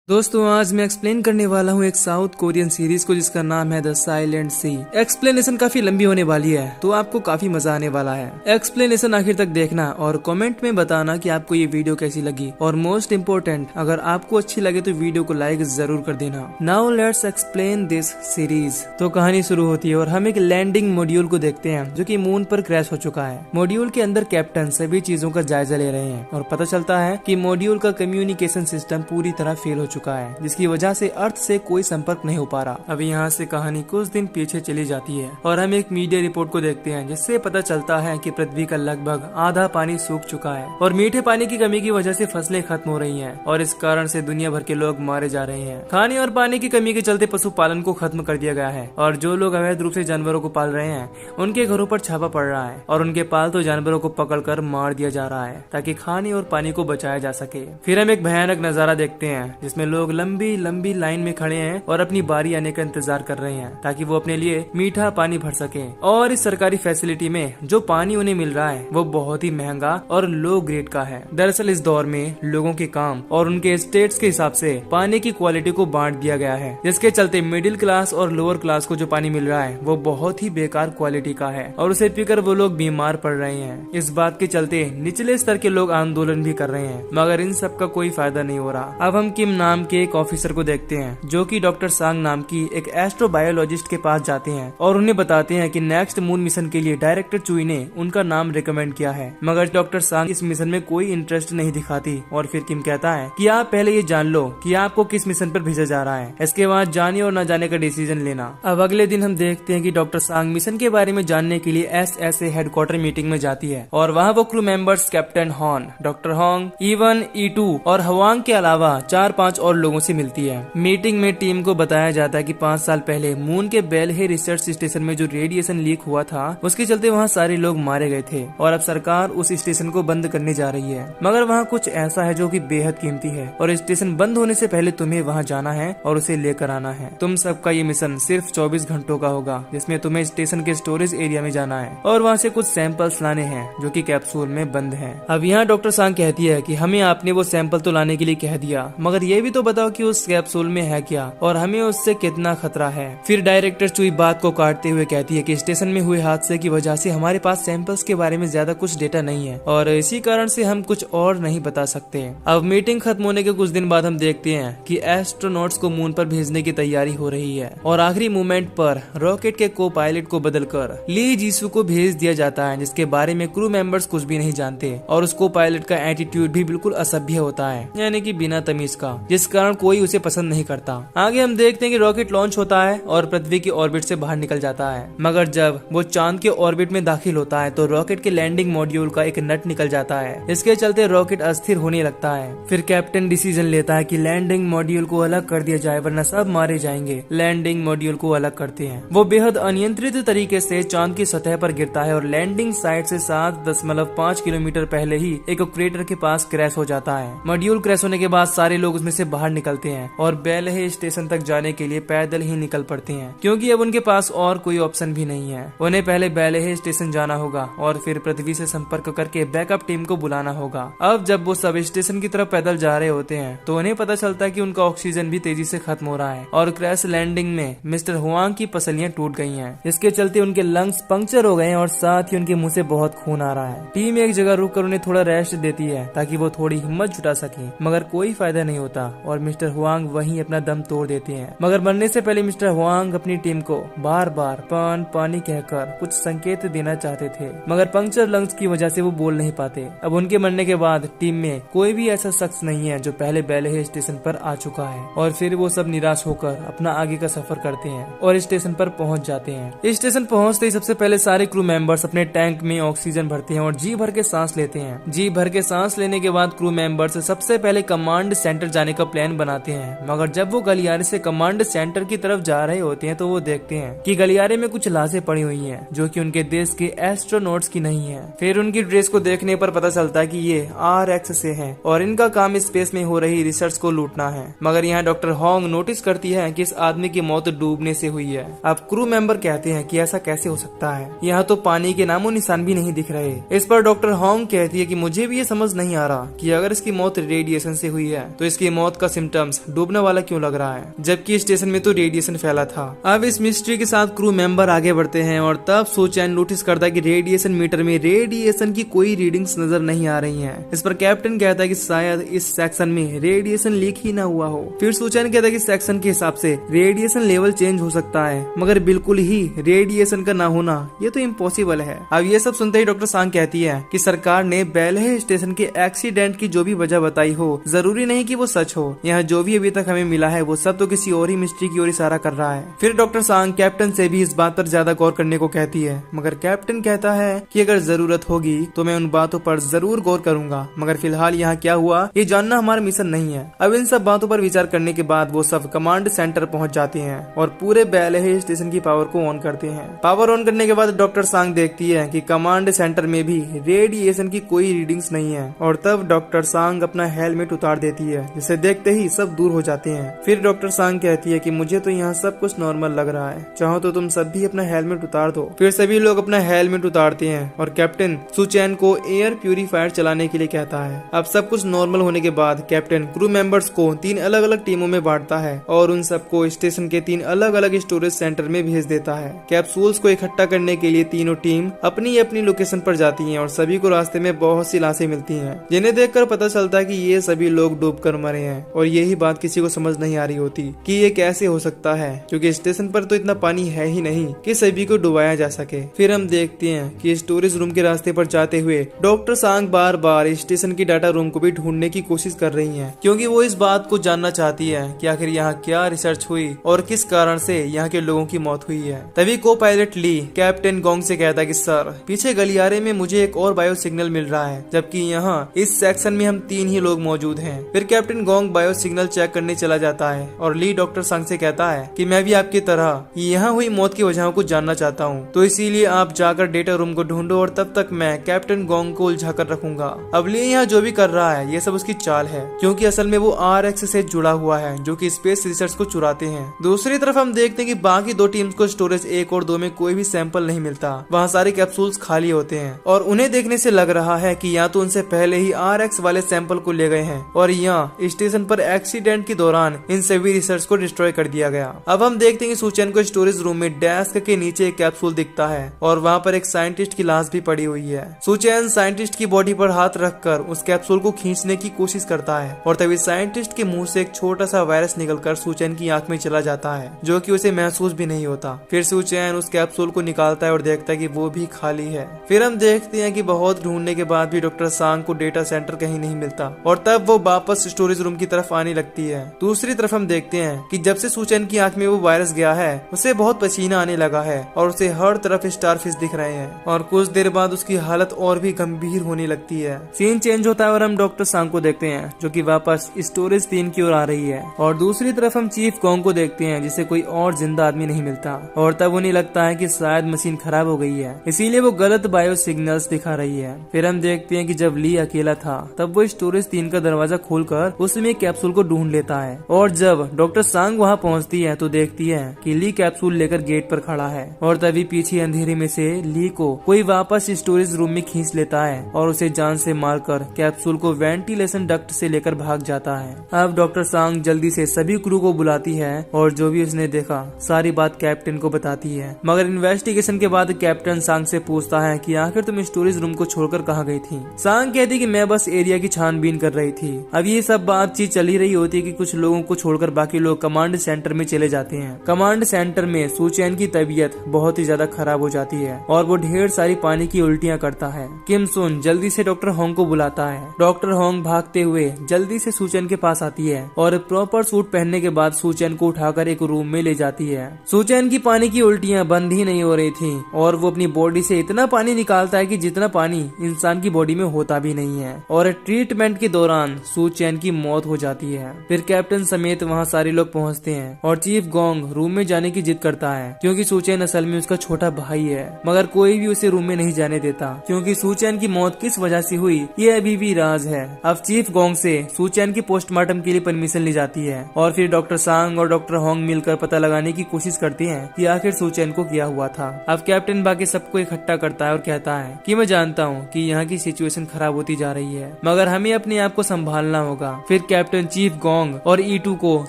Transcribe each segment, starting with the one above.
दोस्तों आज मैं एक्सप्लेन करने वाला हूँ एक साउथ कोरियन सीरीज को जिसका नाम है द साइलेंट सी। एक्सप्लेनेशन काफी लंबी होने वाली है तो आपको काफी मजा आने वाला है। एक्सप्लेनेशन आखिर तक देखना और कमेंट में बताना कि आपको ये वीडियो कैसी लगी और मोस्ट इम्पोर्टेंट अगर आपको अच्छी लगे तो वीडियो को लाइक जरूर कर देना। Now let's explain this series. तो कहानी शुरू होती है और हम एक लैंडिंग मॉड्यूल को देखते हैं जो की मून पर क्रैश हो चुका है। मॉड्यूल के अंदर कैप्टन सभी चीजों का जायजा ले रहे हैं और पता चलता है कि मॉड्यूल का कम्युनिकेशन सिस्टम पूरी तरह फेल हो चुका है जिसकी वजह से अर्थ से कोई संपर्क नहीं हो पा रहा। अब यहाँ से कहानी कुछ दिन पीछे चली जाती है और हम एक मीडिया रिपोर्ट को देखते हैं जिससे पता चलता है कि पृथ्वी का लगभग आधा पानी सूख चुका है और मीठे पानी की कमी की वजह से फसलें खत्म हो रही हैं और इस कारण से दुनिया भर के लोग मारे जा रहे हैं। खाने और पानी की कमी के चलते पशुपालन को खत्म कर दिया गया है और जो लोग अवैध रूप से जानवरों को पाल रहे हैं उनके घरों पर छापा पड़ रहा है और उनके पालतू जानवरों को पकड़कर मार दिया जा रहा है ताकि खाने और पानी को बचाया जा सके। फिर हम एक भयानक नजारा देखते हैं जिसमें लोग लंबी लंबी लाइन में खड़े हैं और अपनी बारी आने का इंतजार कर रहे हैं ताकि वो अपने लिए मीठा पानी भर सके। और इस सरकारी फैसिलिटी में जो पानी उन्हें मिल रहा है वो बहुत ही महंगा और लो ग्रेड का है। दरअसल इस दौर में लोगों के काम और उनके स्टेट्स के हिसाब से पानी की क्वालिटी को बांट दिया गया है जिसके चलते मिडिल क्लास और लोअर क्लास को जो पानी मिल रहा है वो बहुत ही बेकार क्वालिटी का है और उसे पीकर वो लोग बीमार पड़ रहे हैं। इस बात के चलते निचले स्तर के लोग आंदोलन भी कर रहे हैं मगर इन सब का कोई फायदा नहीं हो रहा। अब हम किम नाम के एक ऑफिसर को देखते हैं जो कि डॉक्टर सांग नाम की एक एस्ट्रोबायोलॉजिस्ट के पास जाते हैं और उन्हें बताते हैं कि नेक्स्ट मून मिशन के लिए डायरेक्टर चुई ने उनका नाम रिकमेंड किया है मगर डॉक्टर सांग इस मिशन में कोई इंटरेस्ट नहीं दिखाती। और फिर किम कहता है कि आप पहले ये जान लो कि आपको किस मिशन पर भेजा जा रहा है, इसके बाद जाने और न जाने का डिसीजन लेना। अब अगले दिन हम देखते हैं कि डॉक्टर सांग मिशन के बारे में जानने के लिए एसएसए हेडक्वार्टर मीटिंग में जाती है और वहाँ वो क्रू मेंबर्स कैप्टन हॉन, डॉक्टर होंग, इवन, ई2 और हवांग के अलावा 4-5 और लोगों से मिलती है। मीटिंग में टीम को बताया जाता है कि 5 साल पहले मून के बेलहे रिसर्च स्टेशन में जो रेडिएशन लीक हुआ था उसके चलते वहाँ सारे लोग मारे गए थे और अब सरकार उस स्टेशन को बंद करने जा रही है मगर वहाँ कुछ ऐसा है जो कि बेहद कीमती है और स्टेशन बंद होने से पहले तुम्हें वहाँ जाना है और उसे लेकर आना है। तुम सबका ये मिशन सिर्फ 24 घंटों का होगा जिसमें तुम्हें स्टेशन के स्टोरेज एरिया में जाना है और वहाँ से कुछ सैंपल्स लाने हैं जो कि कैप्सूल में बंद है। अब यहाँ डॉक्टर सांग कहती है कि हमें आपने वो सैंपल तो लाने के लिए कह दिया मगर ये भी तो बताओ कि उस कैप्सूल में है क्या और हमें उससे कितना खतरा है। फिर डायरेक्टर चुई बात को काटते हुए कहती है कि स्टेशन में हुए हादसे की वजह से हमारे पास सैंपल्स के बारे में ज्यादा कुछ डेटा नहीं है और इसी कारण से हम कुछ और नहीं बता सकते। अब मीटिंग खत्म होने के कुछ दिन बाद हम देखते हैं कि एस्ट्रोनॉट्स को मून पर भेजने की तैयारी हो रही है और आखिरी मोमेंट पर रॉकेट के को पायलट को बदलकर ली जीसू को भेज दिया जाता है जिसके बारे में क्रू मेंबर्स कुछ भी नहीं जानते और उस को पायलट का एटीट्यूड भी बिल्कुल असभ्य होता है यानी कि बिना तमीज का, जिस कारण कोई उसे पसंद नहीं करता। आगे हम देखते हैं कि रॉकेट लॉन्च होता है और पृथ्वी की ऑर्बिट से बाहर निकल जाता है मगर जब वो चांद के ऑर्बिट में दाखिल होता है तो रॉकेट के लैंडिंग मॉड्यूल का एक नट निकल जाता है। इसके चलते रॉकेट अस्थिर होने लगता है। फिर कैप्टन डिसीजन लेता है कि लैंडिंग मॉड्यूल को अलग कर दिया जाए वरना सब मारे जाएंगे। लैंडिंग मॉड्यूल को अलग करते हैं। वो बेहद अनियंत्रित तरीके से चांद की सतह पर गिरता है और लैंडिंग साइट से 7.5 किलोमीटर पहले ही एक क्रेटर के पास क्रैश हो जाता है। मॉड्यूल क्रैश होने के बाद सारे लोग उसमें से बाहर निकलते हैं और बेलहे स्टेशन तक जाने के लिए पैदल ही निकल पड़ते हैं क्योंकि अब उनके पास और कोई ऑप्शन भी नहीं है। उन्हें पहले बेलहे स्टेशन जाना होगा और फिर पृथ्वी से संपर्क करके बैकअप टीम को बुलाना होगा। अब जब वो सब स्टेशन की तरफ पैदल जा रहे होते हैं तो उन्हें पता चलता है कि उनका ऑक्सीजन भी तेजी से खत्म हो रहा है और क्रैश लैंडिंग में मिस्टर हुआंग की पसलियां टूट गई हैं। इसके चलते उनके लंग्स पंक्चर हो गए हैं और साथ ही उनके मुंह से बहुत खून आ रहा है। टीम एक जगह रुककर उन्हें थोड़ा रेस्ट देती है ताकि वो थोड़ी हिम्मत जुटा सके मगर कोई फायदा नहीं होता और मिस्टर हुआंग वहीं अपना दम तोड़ देते हैं। मगर मरने से पहले मिस्टर हुआंग अपनी टीम को बार बार पानी कहकर कुछ संकेत देना चाहते थे मगर पंक्चर लंग्स की वजह से वो बोल नहीं पाते। अब उनके मरने के बाद टीम में कोई भी ऐसा शख्स नहीं है जो पहले बेलहे स्टेशन पर आ चुका है और फिर वो सब निराश होकर अपना आगे का सफर करते हैं और स्टेशन पर पहुंच जाते हैं। स्टेशन पहुंचते ही सबसे पहले सारे क्रू मेंबर्स अपने टैंक में ऑक्सीजन भरते हैं और जी भर के सांस लेते हैं। जी भर के सांस लेने के बाद क्रू मेंबर्स सबसे पहले कमांड सेंटर जाने का प्लान बनाते हैं मगर जब वो गलियारे से कमांड सेंटर की तरफ जा रहे होते हैं तो वो देखते हैं कि गलियारे में कुछ लाशें पड़ी हुई हैं जो कि उनके देश के एस्ट्रोनॉट्स की नहीं है। फिर उनकी ड्रेस को देखने पर पता चलता है कि ये RX से हैं और इनका काम स्पेस में हो रही रिसर्च को लूटना है। मगर यहाँ डॉक्टर होंग नोटिस करती है कि इस आदमी की मौत डूबने से हुई है। अब क्रू मेंबर कहते हैं कि ऐसा कैसे हो सकता है, यहाँ तो पानी के नामो निशान भी नहीं दिख रहे। इस पर डॉक्टर होंग कहती है कि मुझे भी ये समझ नहीं आ रहा कि अगर इसकी मौत रेडिएशन से हुई है तो इसकी मौत मौत का सिम्टम्स डूबने वाला क्यों लग रहा है, जबकि स्टेशन में तो रेडिएशन फैला था। अब इस मिस्ट्री के साथ क्रू मेंबर आगे बढ़ते हैं और तब सू चैन नोटिस करता है कि रेडिएशन मीटर में रेडिएशन की कोई रीडिंग्स नजर नहीं आ रही हैं। इस पर कैप्टन कहता है कि शायद इस सेक्शन में रेडिएशन लीक ही ना हुआ हो। फिर सू चैन कहता है कि सेक्शन के हिसाब से रेडिएशन लेवल चेंज हो सकता है, मगर बिल्कुल ही रेडिएशन का ना होना ये तो इम्पॉसिबल है। अब ये सब सुनते ही डॉक्टर सांग कहती है कि सरकार ने बेलहे स्टेशन के एक्सीडेंट की जो भी वजह बताई हो, जरूरी नहीं कि वो सच हो। यहाँ जो भी अभी तक हमें मिला है वो सब तो किसी और ही मिस्ट्री की ओर इशारा कर रहा है। फिर डॉक्टर सांग कैप्टन से भी इस बात पर ज्यादा गौर करने को कहती है, मगर कैप्टन कहता है कि अगर जरूरत होगी तो मैं उन बातों पर जरूर गौर करूंगा, मगर फिलहाल यहाँ क्या हुआ ये जानना हमारा मिशन नहीं है। अब इन सब बातों पर विचार करने के बाद वो सब कमांड सेंटर पहुँच जाते हैं और पूरे बेलहे स्टेशन की पावर को ऑन करते हैं। पावर ऑन करने के बाद डॉक्टर सांग देखती है कि कमांड सेंटर में भी रेडिएशन की कोई रीडिंग्स नहीं है और तब डॉक्टर सांग अपना हेलमेट उतार देती है, जिसे देखते ही सब दूर हो जाते हैं। फिर डॉक्टर सांग कहती है कि मुझे तो यहाँ सब कुछ नॉर्मल लग रहा है, चाहो तो तुम सब भी अपना हेलमेट उतार दो। फिर सभी लोग अपना हेलमेट उतारते हैं और कैप्टन सू चैन को एयर प्यूरिफायर चलाने के लिए कहता है। अब सब कुछ नॉर्मल होने के बाद कैप्टन क्रू मेंबर्स को 3 अलग अलग टीमों में बांटता है और उन सबको स्टेशन के 3 अलग अलग स्टोरेज सेंटर में भेज देता है। कैप्सूल्स को इकट्ठा करने के लिए तीनों टीम अपनी अपनी लोकेशन पर जाती हैं और सभी को रास्ते में बहुत सी लाशें मिलती हैं, जिन्हें देखकर पता चलता है कि ये सभी लोग डूबकर मरे हैं। और यही बात किसी को समझ नहीं आ रही होती कि ये कैसे हो सकता है, क्योंकि स्टेशन पर तो इतना पानी है ही नहीं कि सभी को डुबाया जा सके। फिर हम देखते हैं कि स्टोरेज रूम के रास्ते पर जाते हुए डॉक्टर सांग बार बार स्टेशन की डाटा रूम को भी ढूंढने की कोशिश कर रही है, क्योंकि वो इस बात को जानना चाहती है कि आखिर यहाँ क्या रिसर्च हुई और किस कारण से यहाँ के लोगों की मौत हुई है। तभी को पायलट ली कैप्टन गोंग से कहता है कि सर, पीछे गलियारे में मुझे एक और बायो सिग्नल मिल रहा है, जबकि यहाँ इस सेक्शन में हम 3 ही लोग मौजूद हैं। फिर captain Gong bio signal check करने चला जाता है और ली डॉक्टर सांग से कहता है कि मैं भी आपकी तरह यहाँ हुई मौत की वजहों को जानना चाहता हूँ, तो इसीलिए आप जाकर डेटा रूम को ढूंढो और तब तक मैं कैप्टन गोंग को उलझा कर रखूंगा। अब ली यहाँ जो भी कर रहा है ये सब उसकी चाल है, क्योंकि असल में वो RX से जुड़ा हुआ है जो कि स्पेस रिसर्च को चुराते हैं। दूसरी तरफ हम देखते हैं कि बाकी 2 टीम्स को स्टोरेज 1 और 2 में कोई भी सैंपल नहीं मिलता। वहाँ सारे कैप्सूल्स खाली होते हैं और उन्हें देखने से लग रहा है कि या तो उनसे पहले ही RX वाले सैंपल को ले गए हैं और यहाँ स्टेशन पर एक्सीडेंट के दौरान इन सभी रिसर्च को डिस्ट्रॉय कर दिया गया। अब हम देखते हैं कि सू चैन को स्टोरेज रूम में डेस्क के नीचे एक कैप्सूल दिखता है और वहाँ पर एक साइंटिस्ट की लाश भी पड़ी हुई है। सू चैन साइंटिस्ट की बॉडी पर हाथ रखकर उस कैप्सूल को खींचने की कोशिश करता है और तभी साइंटिस्ट के मुंह से एक छोटा सा वायरस निकलकर सू चैन की आंख में चला जाता है, जो कि उसे महसूस भी नहीं होता। फिर सू चैन उस कैप्सूल को निकालता है और देखता है कि वो भी खाली है। फिर हम देखते हैं कि बहुत ढूंढने के बाद भी डॉक्टर सांग को डेटा सेंटर कहीं नहीं मिलता और तब वो वापस स्टोरेज रूम की तरफ आने लगती है। दूसरी तरफ हम देखते हैं कि जब से सू चैन की आंख में वो वायरस गया है उसे बहुत पसीना आने लगा है और उसे हर तरफ स्टारफिश दिख रहे हैं और कुछ देर बाद उसकी हालत और भी गंभीर होने लगती है। सीन चेंज होता है और हम डॉक्टर सांग को देखते हैं जो कि वापस स्टोरेज 3 की ओर आ रही है और दूसरी तरफ हम चीफ गोंग को देखते हैं जिसे कोई और जिंदा आदमी नहीं मिलता और तब उन्हें लगता है कि शायद मशीन खराब हो गई है, इसीलिए वो गलत बायो सिग्नल्स दिखा रही है। फिर हम देखते हैं कि जब ली अकेला था तब वो स्टोरेज 3 का दरवाजा खोलकर उसमें कैप्सूल को ढूंढ लेता है और जब डॉक्टर सांग वहाँ पहुँचती है तो देखती है कि ली कैप्सूल लेकर गेट पर खड़ा है और तभी पीछे अंधेरे में से ली को कोई वापस स्टोरेज रूम में खींच लेता है और उसे जान से मारकर कैप्सूल को वेंटिलेशन डक्ट से लेकर भाग जाता है। अब डॉक्टर सांग जल्दी से सभी क्रू को बुलाती है और जो भी उसने देखा सारी बात कैप्टन को बताती है, मगर इन्वेस्टिगेशन के बाद कैप्टन सांग से पूछता है कि आखिर तुम स्टोरेज रूम को छोड़कर कहाँ गई थी। सांग कहती कि मैं बस एरिया की छानबीन कर रही थी। अब ये सब बातचीत चल ही रही होती है कि कुछ लोगों को छोड़कर बाकी लोग कमांड सेंटर में चले जाते हैं। कमांड सेंटर में सू चैन की तबीयत बहुत ही ज्यादा खराब हो जाती है और वो ढेर सारी पानी की उल्टियाँ करता है। किम सुन जल्दी से डॉक्टर होंग को बुलाता है। डॉक्टर होंग भागते हुए जल्दी से सू चैन के पास आती है और प्रॉपर सूट पहनने के बाद सू चैन को उठाकर एक रूम में ले जाती है। सू चैन की पानी की उल्टियाँ बंद ही नहीं हो रही थी और वो अपनी बॉडी से इतना पानी निकालता है कि जितना पानी इंसान की बॉडी में होता भी नहीं है और ट्रीटमेंट के दौरान सू चैन की मौत हो जाती है। फिर कैप्टन समेत वहाँ सारे लोग पहुँचते हैं और चीफ गोंग रूम में जाने की जिद करता है क्योंकि सू चैन असल में उसका छोटा भाई है, मगर कोई भी उसे रूम में नहीं जाने देता क्योंकि सू चैन की मौत किस वजह से हुई ये अभी भी राज है। अब चीफ गोंग से सू चैन की पोस्टमार्टम के लिए परमिशन ली जाती है और फिर डॉक्टर सांग और डॉक्टर होंग मिलकर पता लगाने की कोशिश करते हैं कि आखिर सू चैन को क्या हुआ था। अब कैप्टन बाकी सबको इकट्ठा करता है और कहता है कि मैं जानता हूँ कि यहाँ की सिचुएशन खराब होती जा रही है, मगर हमें अपने आप को संभालना होगा। फिर कैप्टन चीफ गोंग और E2 को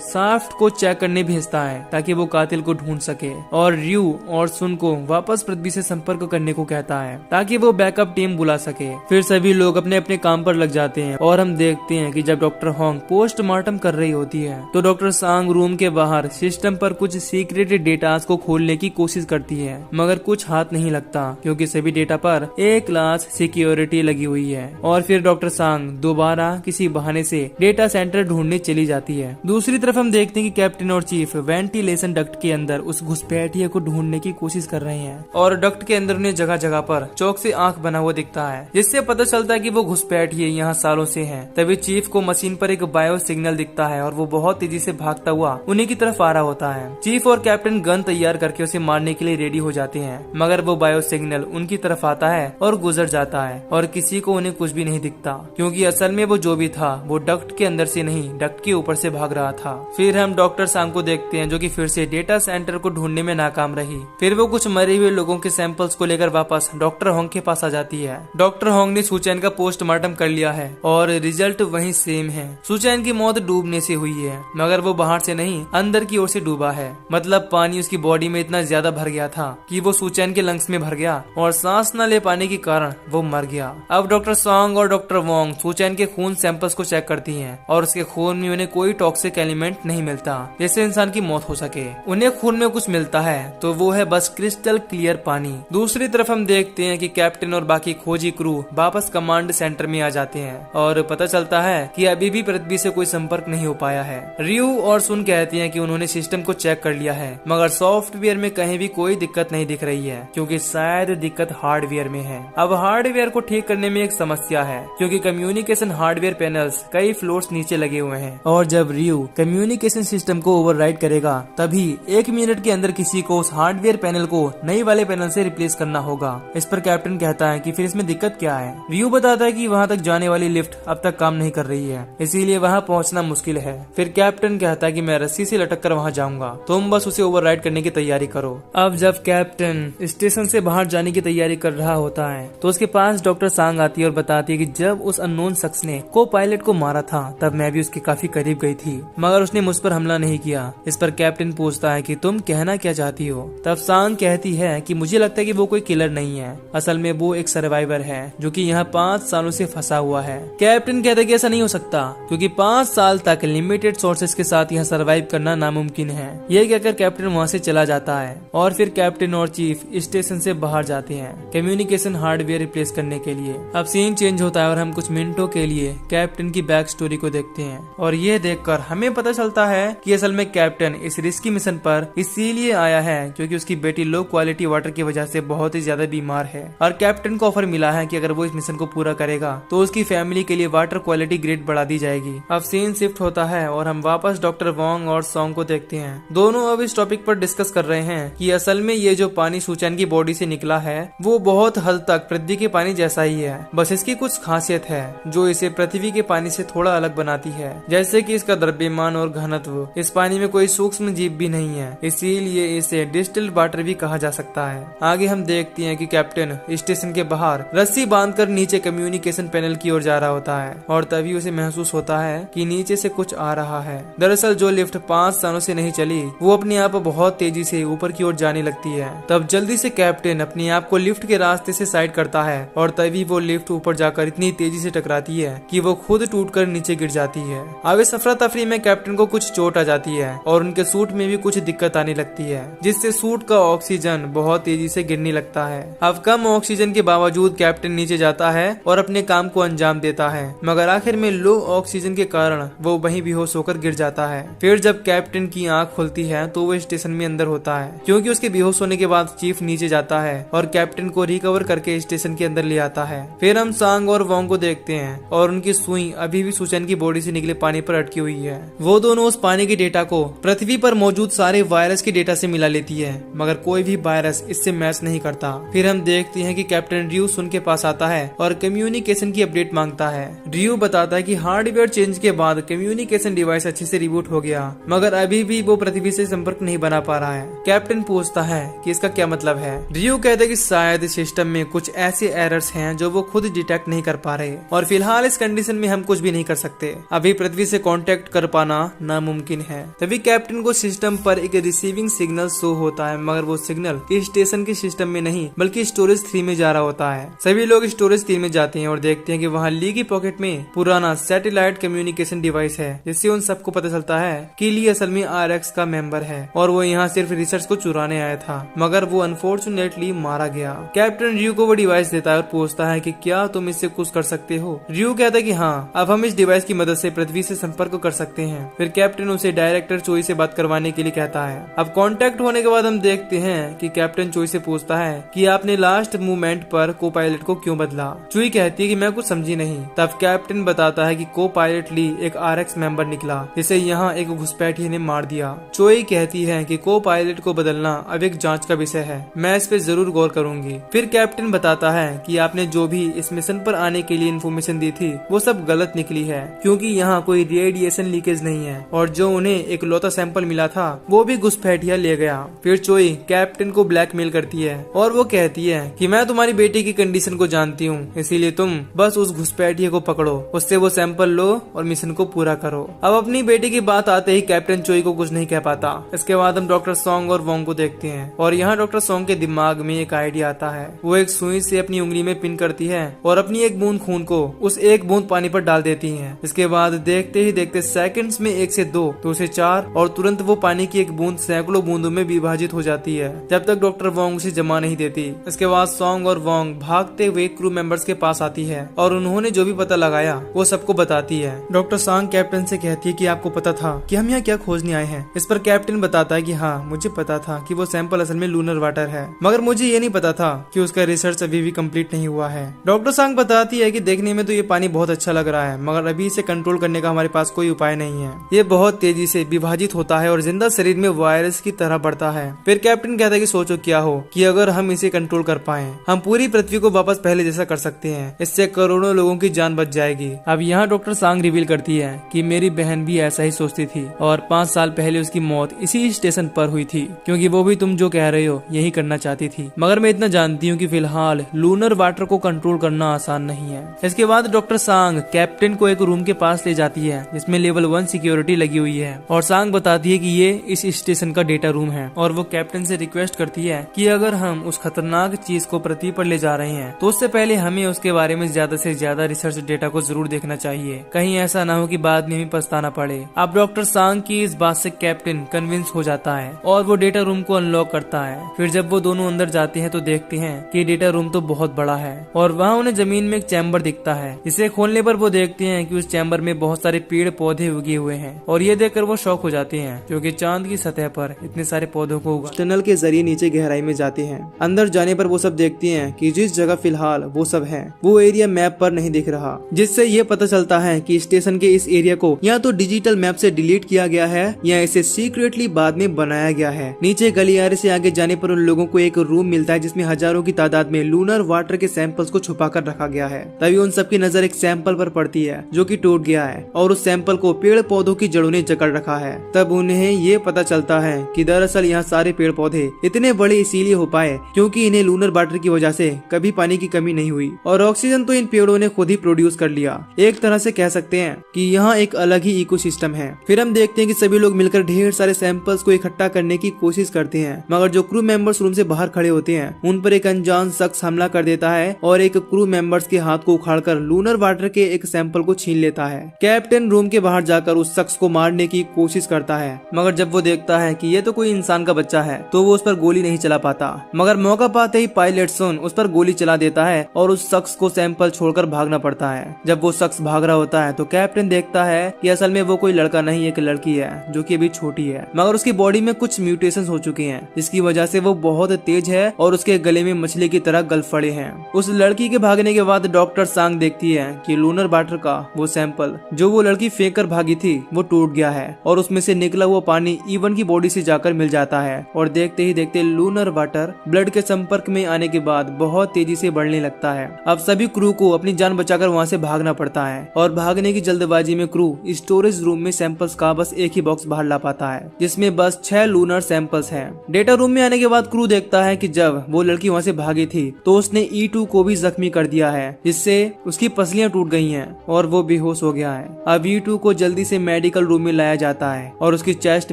शाफ्ट को चेक करने भेजता है ताकि वो कातिल को ढूंढ सके, और रियू और सुन को वापस पृथ्वी से संपर्क करने को कहता है ताकि वो बैकअप टीम बुला सके। फिर सभी लोग अपने अपने काम पर लग जाते हैं और हम देखते हैं कि जब डॉक्टर होंग पोस्टमार्टम कर रही होती है तो डॉक्टर सांग रूम के बाहर सिस्टम पर कुछ सीक्रेट डेटास को खोलने की कोशिश करती है, मगर कुछ हाथ नहीं लगता क्योंकि सभी डेटा पर एक क्लास सिक्योरिटी लगी हुई है। और फिर डॉक्टर सांग दोबारा किसी बहाने से डेटा सेंटर ढूंढने चली जाती है। दूसरी तरफ हम देखते हैं कि कैप्टन और चीफ वेंटिलेशन डक्ट के अंदर उस घुसपैठिए को ढूंढने की कोशिश कर रहे हैं और डक्ट के अंदर उन्हें जगह जगह पर चौक से आंख बना हुआ दिखता है, जिससे पता चलता है कि वो घुसपैठिए यहाँ सालों से हैं। तभी चीफ को मशीन पर एक बायो सिग्नल दिखता है और वो बहुत तेजी से भागता हुआ उन्हीं की तरफ आ रहा होता है। चीफ और कैप्टन गन तैयार करके उसे मारने के लिए रेडी हो जाते हैं, मगर वो बायो सिग्नल उनकी तरफ आता है और गुजर जाता है और किसी को उन्हें कुछ भी नहीं दिखता, क्योंकि असल में वो जो भी था वो डक्ट के अंदर से नहीं डक्ट के ऊपर से भाग रहा था। फिर हम डॉक्टर सांग को देखते हैं जो कि फिर से डेटा सेंटर को ढूंढने में नाकाम रही। फिर वो कुछ मरे हुए लोगों के सैंपल्स को लेकर वापस डॉक्टर होंग के पास आ जाती है। डॉक्टर होंग ने सुचैन का पोस्टमार्टम कर लिया है और रिजल्ट वही सेम है। सुचैन की मौत डूबने से हुई है, मगर वो बाहर से नहीं अंदर की ओर से डूबा है। मतलब पानी उसकी बॉडी में इतना ज्यादा भर गया था कि वो सुचैन के लंग्स में भर गया और सांस न ले पाने के कारण वो मर गया। अब डॉक्टर सांग और डॉक्टर वोंग सुचैन के खून सैंपल्स को चेक करती हैं और उसके खून में उन्हें कोई टॉक्सिक एलिमेंट नहीं मिलता जिससे इंसान की मौत हो सके। उन्हें खून में कुछ मिलता है तो वो है बस क्रिस्टल क्लियर पानी। दूसरी तरफ हम देखते हैं कि कैप्टन और बाकी खोजी क्रू वापस कमांड सेंटर में आ जाते हैं और पता चलता है कि अभी भी पृथ्वी से कोई संपर्क नहीं हो पाया है। रियू और सुन कहती हैं कि उन्होंने सिस्टम को चेक कर लिया है, मगर सॉफ्टवेयर में कहीं भी कोई दिक्कत नहीं दिख रही है, क्योंकि शायद दिक्कत हार्डवेयर में है। अब हार्डवेयर को ठीक करने में एक समस्या है, क्योंकि कम्युनिकेशन हार्डवेयर पैनल्स कई फ्लोर्स नीचे लगे हुए हैं और जब रियू कम्युनिकेशन सिस्टम को ओवरराइड करेगा तभी 1 मिनट के अंदर किसी को उस हार्डवेयर पैनल को नई वाले पैनल से रिप्लेस करना होगा। इस पर कैप्टन कहता है कि फिर इसमें दिक्कत क्या है। रियू बताता है कि वहाँ तक जाने वाली लिफ्ट अब तक काम नहीं कर रही है, इसीलिए वहाँ पहुँचना मुश्किल है। फिर कैप्टन कहता है कि मैं रस्सी से लटक कर वहाँ जाऊंगा, तुम बस उसे ओवरराइड करने की तैयारी करो। अब जब कैप्टन स्टेशन से बाहर जाने की तैयारी कर रहा होता है तो उसके पास डॉक्टर सांग आती है और बताती है कि जब उस अननोन शख्स ने को पायलट को मारा था तब मैं भी उसके काफी करीब गई थी, मगर उसने मुझ पर हमला नहीं किया। इस पर कैप्टन पूछता है कि तुम कहना क्या चाहती हो। तब सांग कहती है कि मुझे लगता है कि वो कोई किलर नहीं है, असल में वो एक सर्वाइवर है जो कि यहाँ 5 सालों से फंसा हुआ है। कैप्टन कहता है कि ऐसा नहीं हो सकता, क्योंकि 5 साल तक लिमिटेड सोर्सेस के साथ यहाँ सर्वाइव करना नामुमकिन है। ये कहकर कैप्टन वहाँ से चला जाता है और फिर कैप्टन और चीफ स्टेशन से बाहर जाते हैं कम्युनिकेशन हार्डवेयर रिप्लेस करने के लिए। अब सीन चेंज होता है और हम कुछ मिनटों के लिए कैप्टन की बैक स्टोरी को देखते हैं और ये देखकर हमें पता चलता है कि असल में कैप्टन इस रिस्की मिशन पर इसीलिए आया है क्योंकि उसकी बेटी लो क्वालिटी वाटर की वजह से बहुत ही ज्यादा बीमार है और कैप्टन को ऑफर मिला है कि अगर वो इस मिशन को पूरा करेगा तो उसकी फैमिली के लिए वाटर क्वालिटी ग्रेड बढ़ा दी जाएगी। अब सीन शिफ्ट होता है और हम वापस डॉक्टर वोंग और सॉन्ग को देखते हैं। दोनों अब इस टॉपिक पर डिस्कस कर रहे हैं कि असल में ये जो पानी सुचैन की बॉडी से निकला है वो बहुत हद तक पृथ्वी के पानी जैसा ही है, बस इसकी कुछ खासियत है जो इसे पृथ्वी के पानी से थोड़ा अलग बनाती है, जैसे कि इसका द्रव्यमान और घनत्व। इस पानी में कोई सूक्ष्म जीव भी नहीं है, इसीलिए इसे डिस्टिल्ड वाटर भी कहा जा सकता है। आगे हम देखते हैं कि कैप्टन स्टेशन के बाहर रस्सी बांधकर नीचे कम्युनिकेशन पैनल की ओर जा रहा होता है और तभी उसे महसूस होता है कि नीचे से कुछ आ रहा है। दरअसल जो लिफ्ट 5 सालों से नहीं चली वो अपने आप बहुत तेजी से ऊपर की ओर जाने लगती है। तब जल्दी से कैप्टन अपने आप को लिफ्ट के रास्ते से साइड करता है और तभी वो लिफ्ट ऊपर जाकर इतनी तेजी से टकराती है कि वो खुद टूटकर नीचे गिर जाती है। अब इस अफरा तफरी में कैप्टन को कुछ चोट आ जाती है और उनके सूट में भी कुछ दिक्कत आने लगती है, जिससे सूट का ऑक्सीजन बहुत तेजी से गिरने लगता है। अब कम ऑक्सीजन के बावजूद कैप्टन नीचे जाता है और अपने काम को अंजाम देता है, मगर आखिर में लो ऑक्सीजन के कारण वो वहीं बेहोश होकर गिर जाता है। फिर जब कैप्टन की आंख खुलती है तो वो स्टेशन में अंदर होता है, क्योंकि उसके बेहोश होने के बाद चीफ नीचे जाता है और कैप्टन को रिकवर करके स्टेशन के अंदर ले आता है। फिर हम सांग और वोंग को देखते हैं और उनकी सुई अभी भी सुचैन की बॉडी से निकले पानी पर अटकी हुई है। वो दोनों उस पानी के डेटा को पृथ्वी पर मौजूद सारे वायरस के डेटा से मिला लेती है, मगर कोई भी वायरस इससे मैच नहीं करता। फिर हम देखते हैं कि कैप्टन रियू सुन के पास आता है और कम्युनिकेशन की अपडेट मांगता है। रियू बताता है कि हार्डवेयर चेंज के बाद कम्युनिकेशन डिवाइस अच्छे से रिबूट हो गया, मगर अभी भी वो पृथ्वी से संपर्क नहीं बना पा रहा है। कैप्टन पूछता है कि इसका क्या मतलब है। रियू कहता है कि शायद सिस्टम में कुछ ऐसे एरर्स हैं जो वो खुद डिटेक्ट नहीं कर पा रहे और फिलहाल इस कंडीशन में हम कुछ भी नहीं कर सकते। अभी पृथ्वी से कांटेक्ट कर पाना नामुमकिन है। तभी कैप्टन को सिस्टम पर एक रिसीविंग सिग्नल शो होता है, मगर वो सिग्नल स्टेशन के सिस्टम में नहीं बल्कि स्टोरेज 3 में जा रहा होता है। सभी लोग स्टोरेज 3 में जाते हैं और देखते हैं कि वहाँ ली की पॉकेट में पुराना सैटेलाइट कम्युनिकेशन डिवाइस है, जिससे उन सबको पता चलता है कि ली असल में RX का मेंबर है और वो यहाँ सिर्फ रिसर्च को चुराने आया था, मगर वो अनफॉर्चुनेटली मारा गया। कैप्टन रियो को वो डिवाइस देता है और पूछता है कि क्या तुम इससे कुछ कर सकते हो। रियो कहता है कि हाँ, अब हम इस डिवाइस की मदद से पृथ्वी से संपर्क कर सकते हैं। फिर कैप्टन उसे डायरेक्टर चोई से बात करवाने के लिए कहता है। अब कांटेक्ट होने के बाद हम देखते हैं कि कैप्टन चोई से पूछता है कि आपने लास्ट मूवमेंट पर को पायलट को क्यों बदला। चोई कहती है कि मैं कुछ समझी नहीं। तब कैप्टन बताता है कि को पायलट ली एक RX मेंबर निकला, जिसे यहाँ एक घुसपैठिए ने मार दिया। चोई कहती है कि को पायलट को बदलना अब एक जांच का विषय है, मैं इस पे जरूर गौर करूंगी। फिर कैप्टन बताता है कि आपने जो भी इस मिशन पर आने के लिए इन्फॉर्मेशन दी थी वो सब गलत निकली है, क्योंकि यहाँ कोई रेडिएशन लीकेज नहीं है और जो उन्हें एक लौता सैंपल मिला था वो भी घुसपैठिया ले गया। फिर चोई कैप्टन को ब्लैकमेल करती है और वो कहती है कि मैं तुम्हारी बेटी की कंडीशन को जानती हूँ, इसीलिए तुम बस उस घुसपैठिए को पकड़ो, उससे वो सैंपल लो और मिशन को पूरा करो। अब अपनी बेटी की बात आते ही कैप्टन चोई को कुछ नहीं कह पाता। इसके बाद हम डॉक्टर सॉन्ग और वोंग को देखते हैं और यहाँ डॉक्टर सॉन्ग के दिमाग में एक आइडिया आता है। वो एक सुई से अपनी उंगली में पिन करती है और अपनी एक बूंद खून को उस एक बूंद पानी पर डाल देती है। इसके बाद देखते ही देखते सेकंड्स में 1 से 2 से 4 और तुरंत वो पानी की एक बूंद सैकड़ों बूंदों में विभाजित हो जाती है, जब तक डॉक्टर वोंग उसे जमा नहीं देती। इसके बाद सॉन्ग और वोंग भागते हुए क्रू मेंबर्स के पास आती है और उन्होंने जो भी पता लगाया वो सबको बताती है। डॉक्टर सॉन्ग कैप्टन से कहती है कि आपको पता था कि हम यहाँ क्या खोजने आए हैं। इस पर कैप्टन बताता है कि हाँ, मुझे पता था कि वो सैंपल असल में लूनर वाटर है, मगर मुझे ये नहीं पता था कि उसका रिसर्च अभी भी कंप्लीट नहीं हुआ है। डॉक्टर सॉन्ग बताती है कि देखने में तो ये पानी बहुत अच्छा लग रहा है, मगर अभी इसे कंट्रोल करने का हमारे पास कोई उपाय नहीं है। ये बहुत तेजी से विभाजित होता है और जिंदा शरीर में वायरस की तरह बढ़ता है। फिर कैप्टन कहता है कि सोचो क्या हो कि अगर हम इसे कंट्रोल कर पाए, हम पूरी पृथ्वी को वापस पहले जैसा कर सकते हैं। इससे करोड़ों लोगों की जान बच जाएगी। अब यहाँ डॉक्टर सॉन्ग रिवील करती है कि मेरी बहन भी ऐसा ही सोचती थी और 5 साल पहले उसकी मौत इसी स्टेशन पर हुई थी, क्योंकि वो भी तुम जो कह रहे हो यही करना चाहती थी। मगर मैं इतना जानती हूँ कि फिलहाल लूनर वाटर को कंट्रोल करना आसान नहीं है। इसके बाद डॉक्टर सांग कैप्टन को एक रूम के पास ले जाती है जिसमें लेवल 1 सिक्योरिटी लगी हुई है और सांग बताती है कि ये इस स्टेशन का डेटा रूम है और वो कैप्टन से रिक्वेस्ट करती है कि अगर हम उस खतरनाक चीज को पृथ्वी पर ले जा रहे हैं तो उससे पहले हमें उसके बारे में ज्यादा से ज्यादा रिसर्च डेटा को जरूर देखना चाहिए, कहीं ऐसा ना हो कि बाद में हमें पछताना पड़े। अब डॉक्टर सांग की इस बात से कैप्टन कन्विंस हो जाता है और वो डेटा रूम को अनलॉक करता है। फिर जब वो दोनों अंदर जाते हैं तो देखते हैं कि डेटा रूम तो बहुत बड़ा है और वहाँ उन्हें जमीन में एक चैम्बर दिखता है। इसे खोलने पर वो देखते हैं कि उस चैम्बर में बहुत सारे पेड़ पौधे उगे हुए हैं और ये देखकर वो शॉक हो जाते हैं, क्योंकि चांद की सतह पर इतने सारे पौधों को टनल के जरिए नीचे गहराई में जाते हैं। अंदर जाने पर वो सब देखते हैं कि जिस जगह फिलहाल वो सब है वो एरिया मैप पर नहीं दिख रहा, जिससे ये पता चलता है कि स्टेशन के इस एरिया को या तो डिजिटल मैप से डिलीट किया गया है या इसे सीक्रेटली बाद में बनाया गया है। नीचे गलियारे से आगे जाने पर उन लोगों को एक रूम मिलता है जिसमें हजारों की तादाद में लूनर वाटर के सैंपल्स को छुपा कर रखा गया है। तभी उन सबकी नजर एक सैंपल पर पड़ती है जो कि टूट गया है और उस सैंपल को पेड़ पौधों की जड़ों ने जकड़ रखा है। तब उन्हें ये पता चलता है कि दरअसल यहाँ सारे पेड़ पौधे इतने बड़े इसीलिए हो पाए क्योंकि इन्हें लूनर वाटर की वजह से कभी पानी की कमी नहीं हुई और ऑक्सीजन तो इन पेड़ों ने खुद ही प्रोड्यूस कर लिया। एक तरह से कह सकते हैं कि यहाँ एक अलग ही इकोसिस्टम है। फिर हम देखते हैं कि सभी लोग मिलकर ढेर सारे सैंपल्स को इकट्ठा करने की कोशिश करते हैं, मगर जो क्रू मेंबर्स रूम से बाहर खड़े होते हैं उन पर एक अनजान शख्स हमला कर देता है और एक क्रू मेंबर्स के हाथ को उखाड़कर लूनर वाटर के एक सैंपल को छीन लेता है। कैप्टन रूम के बाहर जाकर उस शख्स को मारने की कोशिश करता है, मगर जब वो देखता है कि ये तो कोई इंसान का बच्चा है तो वो उस पर गोली नहीं चला पाता। मगर मौका पाते ही पायलट सुन उस पर गोली चला देता है और उस शख्स को सैंपल छोड़कर भागना पड़ता है। जब वो शख्स भाग रहा होता है तो कैप्टन देखता है कि असल में वो कोई लड़का नहीं एक लड़की है जो कि अभी छोटी है, मगर उसकी बॉडी में कुछ म्यूटेशंस हो चुके हैं जिसकी वजह से वो बहुत तेज है और उसके गले में मछली की तरह गल फड़े हैं। उस लड़की के भागने के बाद डॉक्टर सांग देखती है कि लूनर वाटर का वो सैंपल जो वो लड़की फेंक कर भागी थी वो टूट गया है और उसमें से निकला हुआ पानी इवन की बॉडी से जाकर मिल जाता है और देखते ही देखते लूनर वाटर ब्लड के संपर्क में आने के बाद बहुत तेजी से बढ़ने लगता है। अब सभी क्रू को अपनी जान बचाकर वहाँ से भागना पड़ता है और भागने की जल्दबाजी में क्रू स्टोरेज रूम में सैंपल्स का बस एक ही बॉक्स बाहर ला पाता है जिसमें बस 6 लूनर सैंपल्स हैं। डेटा रूम में आने के बाद क्रू देखता है कि जब वो लड़की वहाँ से भागी थी तो उसने E2 को भी जख्मी कर दिया है जिससे उसकी पसलियां टूट गई हैं और वो बेहोश हो गया है। अब E2 को जल्दी से मेडिकल रूम में लाया जाता है और उसकी चेस्ट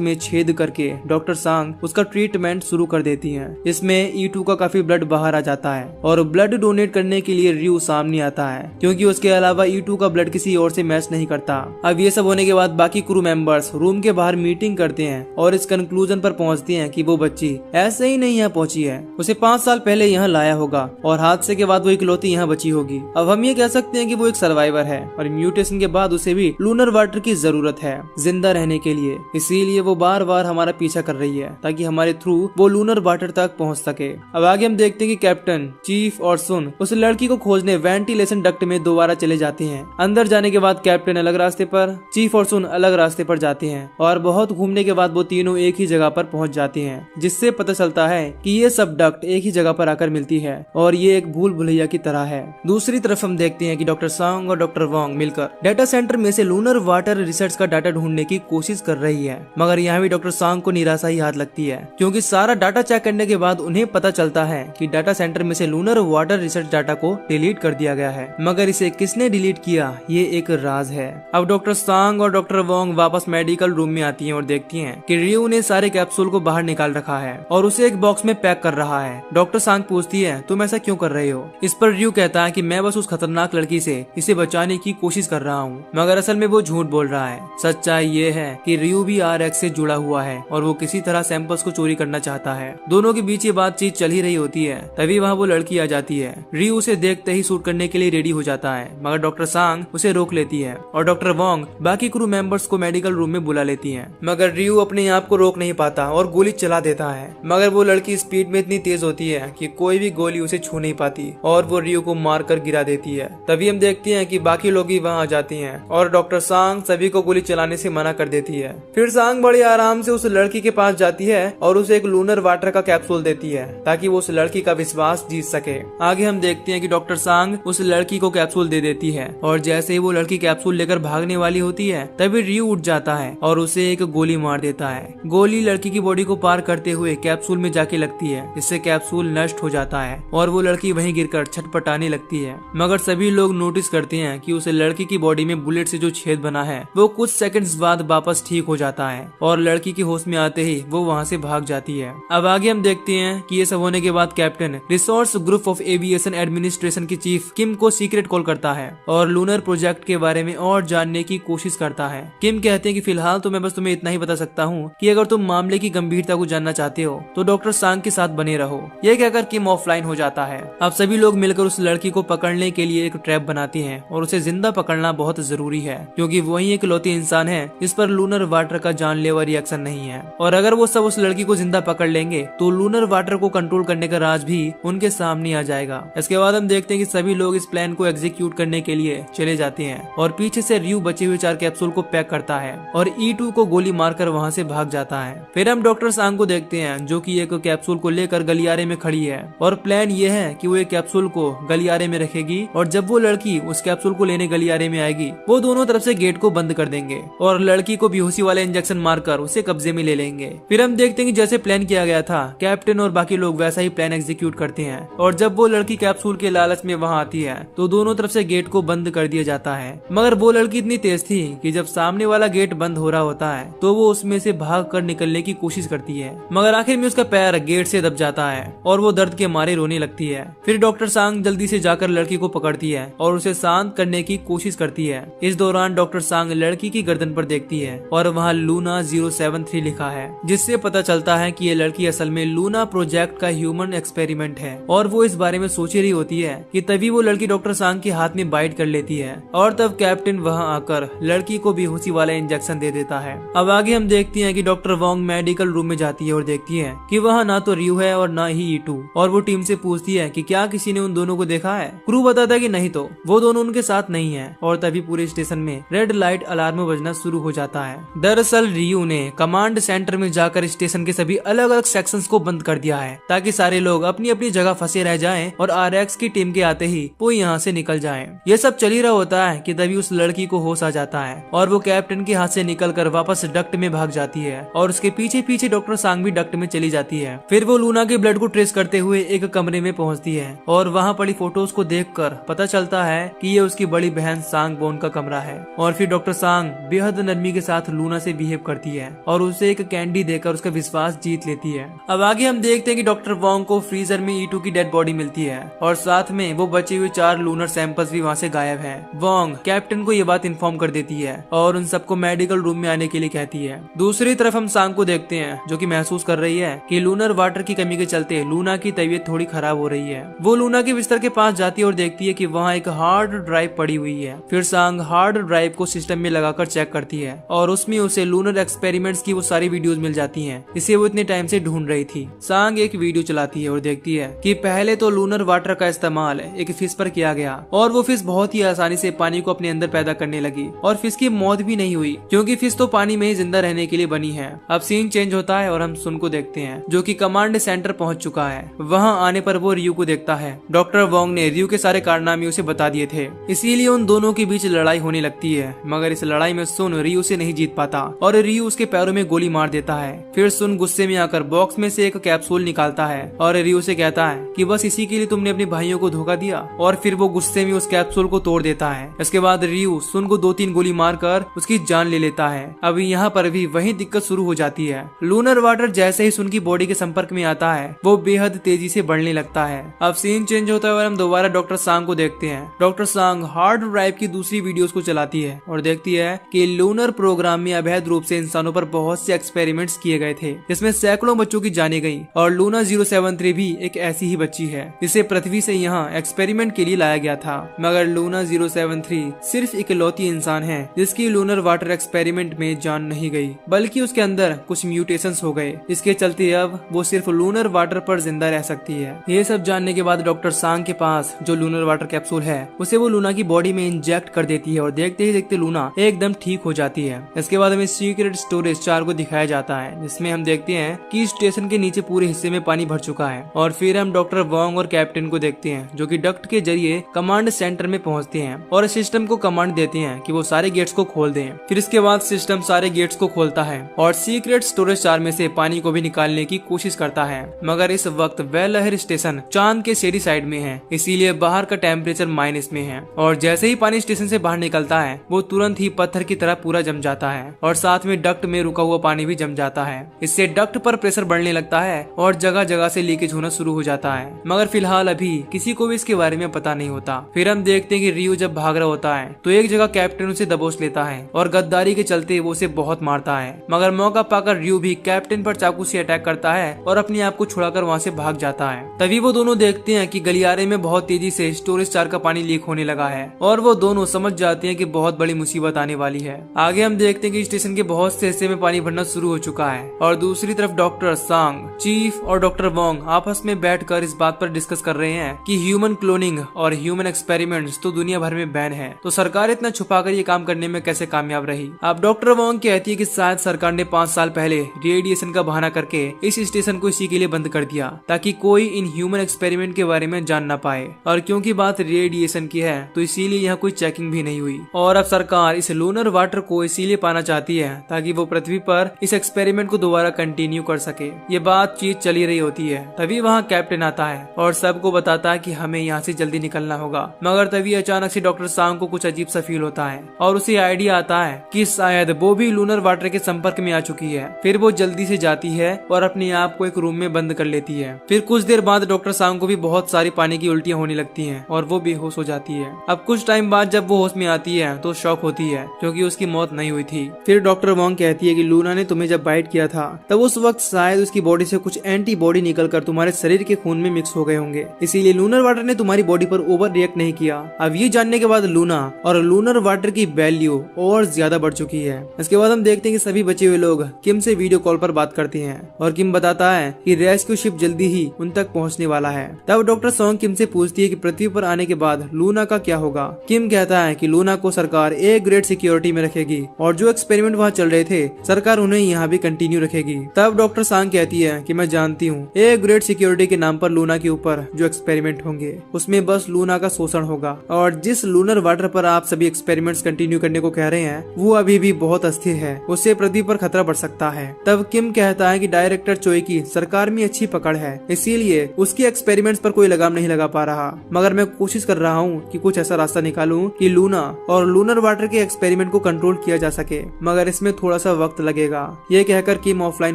में छेद करके डॉक्टर सांग उसका ट्रीटमेंट शुरू कर देती है। इसमें E2 का काफी ब्लड बाहर आ जाता है और ब्लड डोनेट करने के लिए रियो सामने आता है, क्योंकि उसके अलावा E2 का ब्लड किसी और से मैच नहीं करता। अब ये सब होने के बाद बाकी क्रू मेंबर्स रूम के बाहर मीटिंग करते हैं और इस कंक्लूजन पर पहुंचते हैं कि वो बच्ची ऐसे ही नहीं यहाँ पहुंची है, उसे 5 साल पहले यहाँ लाया होगा और हादसे के बाद वो इकलौती यहाँ बची होगी। अब हम ये कह सकते हैं कि वो एक सर्वाइवर है और म्यूटेशन के बाद उसे भी लूनर वाटर की जरूरत है जिंदा रहने के लिए, इसीलिए वो बार बार हमारा पीछा कर रही है ताकि हमारे थ्रू वो लूनर वाटर तक पहुंच सके। अब आगे हम देखते हैं कि कैप्टन, चीफ और सुन उस लड़की को खोजने वेंटिलेशन डक्ट में दोबारा चले जाते हैं। अंदर जाने के बाद कैप्टन अलग रास्ते पर, चीफ और सुन अलग रास्ते पर जाते हैं और बहुत घूमने के बाद वो तीनों एक ही जगह पर पहुंच जाते हैं, जिससे पता चलता है कि ये सब डक्ट एक ही जगह पर आकर मिलती है और ये एक भूल भुलैया की तरह है। दूसरी तरफ हम देखते हैं कि डॉक्टर सांग और डॉक्टर वोंग मिलकर डाटा सेंटर में से लूनर वाटर रिसर्च का डाटा ढूंढने की कोशिश कर रही है, मगर यहाँ भी डॉक्टर सांग को निराशा ही हाथ लगती है, क्योंकि सारा डाटा चेक करने के बाद उन्हें पता चलता है कि डाटा सेंटर में से लूनर वाटर रिसर्च डाटा को डिलीट कर दिया गया है, मगर इसे किसने डिलीट किया ये एक राज है। अब डॉक्टर सांग और डॉक्टर वोंग वापस मेडिकल रूम में आती हैं और देखती हैं कि रियो ने सारे कैप्सूल को बाहर निकाल रखा है और उसे एक बॉक्स में पैक कर रहा है। डॉक्टर सांग पूछती है तुम ऐसा क्यों कर रहे हो? इस पर रियो कहता है कि मैं बस उस खतरनाक लड़की से इसे बचाने की कोशिश कर रहा हूँ, मगर असल में वो झूठ बोल रहा है। सच्चाई ये है कि रियो भी RX से जुड़ा हुआ है और वो किसी तरह सैंपल्स को चोरी करना चाहता है। दोनों के बीच ये बातचीत चल ही रही होती है, तभी वहाँ वो लड़की आ जाती है। रियो उसे देखते ही शूट करने के लिए रेडी हो जाता है, मगर डॉक्टर सांग उसे रोक लेती है और डॉक्टर वोंग बाकी क्रू मेंबर्स को मेडिकल रूम में बुला लेती है, मगर रियो अपने आप को रोक नहीं पाता और गोली चला देता है, मगर वो लड़की स्पीड में इतनी तेज होती है कि कोई भी गोली उसे छू नहीं पाती और वो रियो को मार कर गिरा देती है। तभी हम देखते हैं कि बाकी लोग भी वहाँ आ जाते हैं और डॉक्टर सांग सभी को गोली चलाने से मना कर देती है। फिर सांग बड़े आराम से उस लड़की के पास जाती है और उसे एक लूनर वाटर का कैप्सूल देती है ताकि वो उस लड़की का विश्वास जीत सके। आगे हम देखते हैं कि डॉक्टर सांग उस लड़की को कैप्सूल दे देती है और जैसे ही वो लड़की कैप्सूल लेकर भागने वाली होती है तभी रियो उठ जाता है और उसे एक गोली मार देता है। गोली लड़की की बॉडी को पार करते हुए कैप्सूल में जाके लगती है, जिससे कैप्सूल नष्ट हो जाता है और वो लड़की वहीं गिरकर छटपटाने लगती है। मगर सभी लोग नोटिस करते हैं कि उस लड़की की बॉडी में बुलेट से जो छेद बना है वो कुछ सेकंड्स बाद वापस ठीक हो जाता है और लड़की की होश में आते ही वो वहाँ से भाग जाती है। अब आगे हम देखते हैं कि ये सब होने के बाद captain resource group of aviation administration की चीफ किम को सीक्रेट कॉल करता है और लूनर प्रोजेक्ट के बारे में और जानने की कोशिश करता है। किम कहते हैं कि फिलहाल तो मैं बस तुम्हें इतना ही बता सकता हूँ कि अगर तुम मामले की गंभीरता को जानना चाहते हो तो डॉक्टर सांग के साथ बने रहो। ये कहकर किम ऑफलाइन हो जाता है। अब सभी लोग मिलकर उस लड़की को पकड़ने के लिए एक ट्रैप बनाती हैं और उसे जिंदा पकड़ना बहुत जरूरी है, क्योंकि वही एक लौती इंसान है जिस पर लूनर वाटर का जानलेवा रिएक्शन नहीं है, और अगर वो सब उस लड़की को जिंदा पकड़ लेंगे तो लूनर वाटर को कंट्रोल करने का राज भी उनके सामने आ जाएगा। इसके बाद हम देखते हैं कि सभी लोग इस प्लान को एग्जीक्यूट करने के लिए चले जाते हैं और पीछे से रियो बचे हुए 4 कैप्सूल को पैक करता है और E2 को गोली मारकर वहाँ से भाग जाता है। फिर हम डॉक्टर सांग को देखते हैं जो कि एक कैप्सूल को लेकर गलियारे में खड़ी है और प्लान ये है कि वो एक कैप्सूल को गलियारे में रखेगी और जब वो लड़की उस कैप्सूल को लेने गलियारे में आएगी वो दोनों तरफ से गेट को बंद कर देंगे और लड़की को बेहोशी वाला इंजेक्शन मारकर उसे कब्जे में ले लेंगे। फिर हम देखते हैं कि जैसे प्लान किया गया था कैप्टन और बाकी लोग वैसा ही प्लान एग्जीक्यूट करते हैं और जब वो लड़की कैप्सूल के लालच में वहाँ आती है तो दोनों तरफ से गेट को बंद कर दिया जाता है, मगर वो लड़की इतनी तेज थी कि जब सामने वाला गेट बंद हो रहा होता है तो वो उसमें से भाग कर निकलने की कोशिश करती है, मगर आखिर में उसका पैर गेट से दब जाता है और वो दर्द के मारे रोने लगती है। फिर डॉक्टर सांग जल्दी से जाकर लड़की को पकड़ती है और उसे शांत करने की कोशिश करती है। इस दौरान डॉक्टर सांग लड़की की गर्दन पर देखती है और वहाँ लूना 073 लिखा है, जिससे पता चलता है कि ये लड़की असल में लूना प्रोजेक्ट का ह्यूमन एक्सपेरिमेंट है और वो इस बारे में सोच रही होती है कि तभी वो लड़की डॉक्टर सांग के हाथ में बाइट कर लेती है और तब कैप्टन वहाँ आकर लड़की को बेहोशी वाला इंजेक्शन दे देता है। अब आगे हम देखते हैं कि डॉक्टर वोंग मेडिकल रूम में जाती है और देखती है कि वहाँ ना तो रियो है और ना ही E2, और वो टीम से पूछती है कि क्या किसी ने उन दोनों को देखा है। क्रू बताता है कि नहीं, तो वो दोनों उनके साथ नहीं है और तभी पूरे स्टेशन में रेड लाइट अलार्म बजना शुरू हो जाता है। दरअसल रियो ने कमांड सेंटर में जाकर स्टेशन के सभी अलग अलग सेक्शंस को बंद कर दिया है ताकि सारे लोग अपनी अपनी जगह फंसे रह जाएं और RX की टीम के आते ही वो यहाँ से निकल जाएं। ये सब चल ही रहा होता है कि तभी उस लड़की को होश आ जाता है और वो कैप्टन के हाथ से निकलकर वापस डक्ट में भाग जाती है और उसके पीछे पीछे डॉक्टर सांग भी डक्ट में चली जाती है। फिर वो लूना के ब्लड को ट्रेस करते हुए एक कमरे में पहुंचती है और वहां पड़ी फोटोज को देखकर पता चलता है कि ये उसकी बड़ी बहन सांग बोन का कमरा है। और फिर डॉक्टर सांग बेहद नरमी के साथ लूना से बिहेव करती है और उसे एक कैंडी देकर उसका विश्वास जीत लेती है। अब आगे हम देखते हैं कि डॉक्टर वोंग को फ्रीजर में ईटू की डेड बॉडी मिलती है और साथ में वो बचे हुए 4 लूनर सैंपल्स भी वहाँ से गायब हैं। वोंग कैप्टन को ये बात इन्फॉर्म कर देती है और उन सबको मेडिकल रूम में आने के लिए कहती है। दूसरी तरफ हम सांग को देखते हैं जो कि महसूस कर रही है कि लूनर वाटर की कमी के चलते लूना की तबीयत थोड़ी खराब हो रही है। वो लूना के बिस्तर के पास जाती है और देखती है कि वहाँ एक हार्ड ड्राइव पड़ी हुई है। फिर सांग हार्ड ड्राइव को सिस्टम में लगाकर चेक करती है और उसमें उसे लूनर एक्सपेरिमेंट्स की वो सारी वीडियोस मिल जाती हैं, इसे वो इतने टाइम से ढूंढ रही थी। सांग एक वीडियो चलाती है और देखती है कि पहले तो लूनर वाटर का इस्तेमाल एक फिश पर किया गया और वो फिश बहुत ही आसानी से पानी को अपने अंदर पैदा करने लगी और फिश की मौत भी नहीं हुई क्योंकि फिश तो पानी में ही जिंदा रहने के लिए बनी है। अब सीन चेंज होता है और हम सुन को देखते हैं जो कि कमांड सेंटर पहुंच चुका है। वहां आने पर वो रियू को देखता है। डॉक्टर वोंग ने रियू के सारे कारनामे उसे बता दिए थे, इसीलिए उन दोनों के बीच लड़ाई होने लगती है। मगर इस लड़ाई में सुन रियू से नहीं जीत पाता और रियू उसके पैरों में गोली मार देता है। फिर सुन गुस्से में आकर बॉक्स में से एक कैप्सूल निकालता है और रियू से कहता है कि बस इसी के लिए तुमने अपने भाइयों को धोखा दिया, और फिर वो गुस्से में उस कैप्सूल को तोड़ देता है। इसके बाद रियू सुन को 2-3 गोली मारकर उसकी जान ले लेता है। अब यहाँ पर भी वही दिक्कत शुरू हो जाती है। लूनर वाटर जैसे ही सुन की बॉडी के संपर्क में आता है वो बेहद तेजी से बढ़ने लगता है। अब सीन चेंज होता है और हम दोबारा डॉक्टर सांग को देखते हैं। डॉक्टर सांग हार्ड ड्राइव की दूसरी वीडियोस को चलाती है और देखती है कि लूनर प्रोग्राम में अवैध रूप से इंसानों पर बहुत से एक्सपेरिमेंट्स किए गए थे जिसमें सैकड़ों बच्चों की जाने गई और लूना 073 भी एक ऐसी ही बच्ची है जिसे पृथ्वी से यहाँ एक्सपेरिमेंट के लिए लाया गया था। मगर लूना 073 सिर्फ इकलौती इंसान है जिसकी लूनर वाटर एक्सपेरिमेंट में जान नहीं गई, बल्कि उसके अंदर कुछ म्यूटेशंस हो गए। इसके चलते अब वो सिर्फ लूनर वाटर पर जिंदा रह सकती है। ये सब जानने के बाद डॉक्टर सांग के पास जो लूनर वाटर कैप्सूल है उसे वो लूना की बॉडी में इंजेक्ट कर देती है और देखते ही देखते लूना एकदम ठीक हो जाती है। इसके बाद हमें सीक्रेट स्टोरेज 4 को दिखाया जाता है जिसमें हम देखते हैं कि स्टेशन के नीचे पूरे हिस्से में पानी भर चुका है। और फिर हम डॉक्टर वोंग और कैप्टन को देखते हैं जो कि डक्ट के जरिए कमांड सेंटर में पहुंचते हैं और सिस्टम को कमांड देते हैं कि वो सारे गेट्स को खोल दें। फिर इसके बाद सिस्टम सारे गेट्स को खोलता है और सीक्रेट स्टोरेज 4 में से पानी को भी निकालने की कोशिश करता है। मगर इस वक्त वह लहर स्टेशन चांद के शेडी साइड में है, इसीलिए बाहर का टेम्परेचर माइनस में है। और जैसे ही पानी स्टेशन से बाहर निकलता है वो तुरंत ही पत्थर की तरह पूरा जम जाता है और साथ में डक्ट में रुका हुआ पानी भी जम जाता है। इससे डक्ट पर प्रेशर बढ़ने लगता है और जगह जगह से लीकेज होना शुरू हो जाता है। मगर फिलहाल अभी किसी को भी इसके बारे में पता नहीं होता। फिर हम देखते हैं कि रियू जब भाग रहा होता है तो एक जगह कैप्टन उसे दबोच लेता है और गद्दारी के चलते वो उसे बहुत मारता है। मगर मौका पाकर रियू भी कैप्टन पर चाकू से अटैक करता है और अपने आप को छुड़ाकर वहाँ से भाग जाता है। तभी वो दोनों देखते हैं कि गलियारे में बहुत तेजी से स्टोरेज 4 का पानी लीक होने लगा है और वो दोनों समझ जाते हैं कि बहुत बड़ी मुसीबत आने वाली है। आगे हम देखते हैं कि स्टेशन के बहुत से हिस्से में पानी भरना शुरू हो चुका है और दूसरी तरफ डॉक्टर सांग, चीफ और डॉक्टर वोंग आपस में बैठकर इस बात पर डिस्कस कर रहे हैं कि ह्यूमन क्लोनिंग और ह्यूमन एक्सपेरिमेंट्स तो दुनिया भर में बैन है, तो सरकार इतना छुपाकर ये काम करने में कैसे कामयाब रही। अब डॉक्टर वोंग कहती है कि शायद सरकार ने 5 साल पहले रेडिएशन का बहाना करके इस स्टेशन को इसी के लिए बंद कर दिया ताकि कोई इन ह्यूमन एक्सपेरिमेंट के बारे में जान ना पाए। और क्योंकि बात रेडिएशन की है तो इसीलिए यहाँ कोई चेकिंग भी नहीं हुई। और अब सरकार इस लूनर वाटर को इसीलिए पाना चाहती है ताकि वो पृथ्वी पर इस एक्सपेरिमेंट को दोबारा कंटिन्यू कर सके। ये बातचीत चली रही होती है, तभी वहाँ कैप्टन आता है और सबको बताता है कि हमें यहाँ से जल्दी निकलना होगा। मगर तभी अचानक से डॉक्टर सांग को कुछ अजीब सा फील होता है और उसे आइडिया आता है कि शायद वो भी लूनर वाटर के संपर्क में आ चुकी है। फिर वो जल्दी से जाती है और अपने आप को एक रूम में बंद कर लेती है। फिर कुछ देर बाद डॉक्टर सांग को भी बहुत सारी पानी की उल्टियां होने लगती हैं और वो बेहोश हो जाती है। अब कुछ टाइम बाद जब वो होश में आती है तो शॉक होती है क्योंकि उसकी मौत नहीं हुई थी। फिर डॉक्टर वोंग कहती है कि लूना ने तुम्हें जब बाइट किया था तब उस वक्त शायद उसकी बॉडी से कुछ एंटीबॉडी निकलकर तुम्हारे शरीर के खून में मिक्स हो गए होंगे, इसीलिए लूनर वाटर ने तुम्हारी बॉडी पर ओवर रिएक्ट नहीं किया। अब ये जानने के बाद लूना और लूनर वाटर की वैल्यू और ज्यादा बढ़ चुकी है। इसके बाद हम देखते हैं कि सभी बचे हुए लोग किम से वीडियो कॉल पर बात करते हैं और किम बताता है कि रेस्क्यू शिप जल्दी ही उन तक पहुंचने वाला है। तब डॉक्टर सॉन्ग किम से पूछती है कि पृथ्वी पर आने के बाद लूना का क्या होगा। किम कहता है कि लूना को सरकार एक ग्रेड सिक्योरिटी में रखेगी और जो एक्सपेरिमेंट वहाँ चल रहे थे सरकार उन्हें यहाँ भी कंटिन्यू रखेगी। तब डॉक्टर सांग कहती है कि मैं जानती हूँ एक ग्रेड सिक्योरिटी के नाम पर लूना के ऊपर जो एक्सपेरिमेंट होंगे उसमें बस लूना का शोषण होगा और जिस लूनर वाटर पर आप सभी एक्सपेरिमेंट्स कंटिन्यू करने को कह रहे हैं वो अभी भी बहुत अस्थिर है, उससे पृथ्वी पर खतरा बढ़ सकता है। तब किम कहता है कि डायरेक्टर चोई की सरकार में अच्छी पकड़ है, इसीलिए उसके एक्सपेरिमेंट्स पर कोई लगाम नहीं लगा पा रहा, मगर मैं कोशिश कर रहा हूँ कि कुछ ऐसा रास्ता निकालूं कि लूना और लूनर वाटर के एक्सपेरिमेंट को कंट्रोल किया जा सके, मगर इसमें थोड़ा सा वक्त लगेगा। ये कहकर किम ऑफलाइन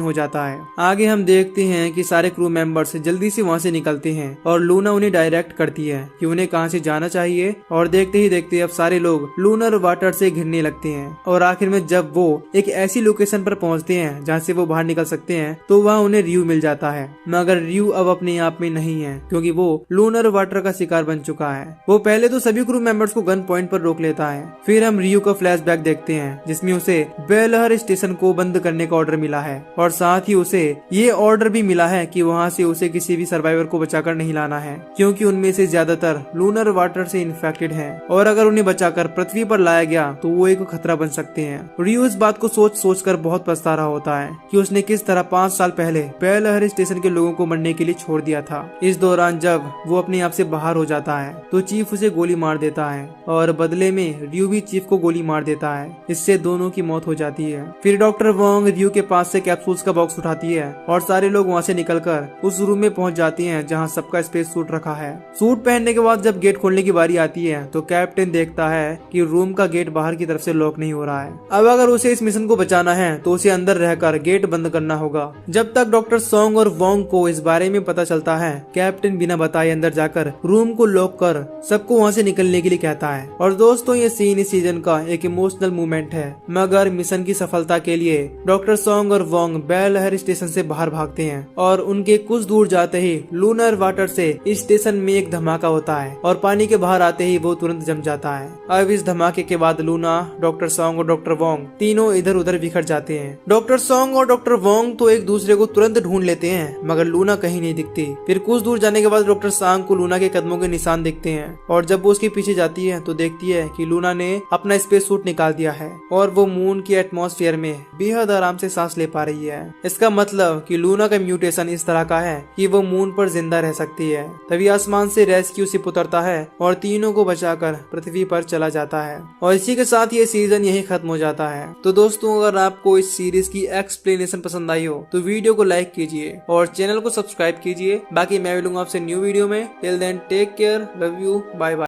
हो जाता है। आगे हम देखते हैं कि सारे क्रू मेंबर्स जल्दी से वहाँ से निकलते हैं और लूना उन्हें डायरेक्ट करती है कि उन्हें कहाँ से जाना चाहिए, और देखते ही देखते अब सारे लोग लूनर वाटर से घिरने लगते हैं। और आखिर में जब वो एक ऐसी लोकेशन पर पहुँचते हैं जहाँ से वो बाहर निकल सकते हैं, तो वहाँ उन्हें रियू मिल जाता है। मगर रियू अब अपने आप में नहीं है, क्योंकि वो लूनर वाटर का शिकार बन चुका है। वो पहले तो सभी क्रू मेंबर्स को गन पॉइंट पर रोक लेता है। फिर हम रियू का फ्लैशबैक देखते हैं जिसमें उसे बेलहर स्टेशन को बंद करने का ऑर्डर मिला है, और साथ ही उसे ये ऑर्डर भी मिला है कि वहाँ से उसे किसी भी सर्वाइवर को बचाकर नहीं लाना है, क्योंकि उनमें से ज्यादातर लूनर वाटर से इन्फेक्टेड हैं, और अगर उन्हें बचाकर पृथ्वी पर लाया गया तो वो एक खतरा बन सकते हैं। रियू इस बात को सोच सोच कर बहुत पछता रहा होता है कि उसने किस तरह 5 साल पहले बेलहर स्टेशन के लोगों को मरने के लिए छोड़ दिया था। इस दौरान जब वो अपने आप से बाहर हो जाता है तो चीफ उसे गोली मार देता है, और बदले में रियू भी चीफ को गोली मार देता है। इससे दोनों की मौत हो जाती है। फिर डॉक्टर वोंग रियू के पास से कैप्सूल्स का बॉक्स उठाती है और सारे लोग वहाँ से निकलकर उस रूम में पहुँच जाते हैं जहाँ सबका स्पेस सूट रखा है। सूट पहनने के बाद जब गेट खोलने की बारी आती है तो कैप्टन देखता है कि रूम का गेट बाहर की तरफ से लॉक नहीं हो रहा है। अब अगर उसे इस मिशन को बचाना है तो उसे अंदर रहकर गेट बंद करना होगा। जब तक डॉक्टर सोंग और वोंग को इस बारे में पता चलता है, कैप्टन बिना बताए अंदर जाकर रूम को लॉक कर सबको वहाँ से निकलने के लिए कहता है। और दोस्तों, ये सीन इस सीजन का एक इमोशनल मोमेंट है, मगर मिशन की सफलता के लिए डॉक्टर सोंग और वोंग बेलहर स्टेशन से बाहर भागते हैं, और उनके कुछ दूर जाते ही लूनर वाटर से स्टेशन में एक धमाका होता है, और पानी के बाहर आते ही वो तुरंत जम जाता है। अब इस धमाके के बाद लूना, डॉक्टर सोंग और डॉक्टर वोंग तीनों इधर उधर बिखर जाते हैं। डॉक्टर सोंग और डॉक्टर वोंग तो एक दूसरे को तुरंत ढूंढ लेते हैं, मगर लूना कहीं नहीं दिखती। फिर कुछ दूर जाने के बाद डॉक्टर सांग को लूना के कदमों के निशान दिखते हैं, और जब वो उसके पीछे जाती है तो देखती है कि लूना ने अपना स्पेस सूट निकाल दिया है और वो मून की एटमॉस्फेयर में बेहद आराम से सांस ले पा रही है। इसका मतलब कि लूना का म्यूटेशन इस तरह का है कि वो मून पर जिंदा रह सकती है। तभी आसमान से रेस्क्यू शिप उतरता है और तीनों को बचाकर पृथ्वी पर चला जाता है, और इसी के साथ ये सीजन यही खत्म हो जाता है। तो दोस्तों, अगर आपको इस सीरीज की एक्सप्लेनेशन पसंद आई हो तो वीडियो को लाइक कीजिए और चैनल को सब्सक्राइब कीजिए। बाकी मैं मिलूंगा आपसे न्यू वीडियो में। Till then take care, love you, bye bye.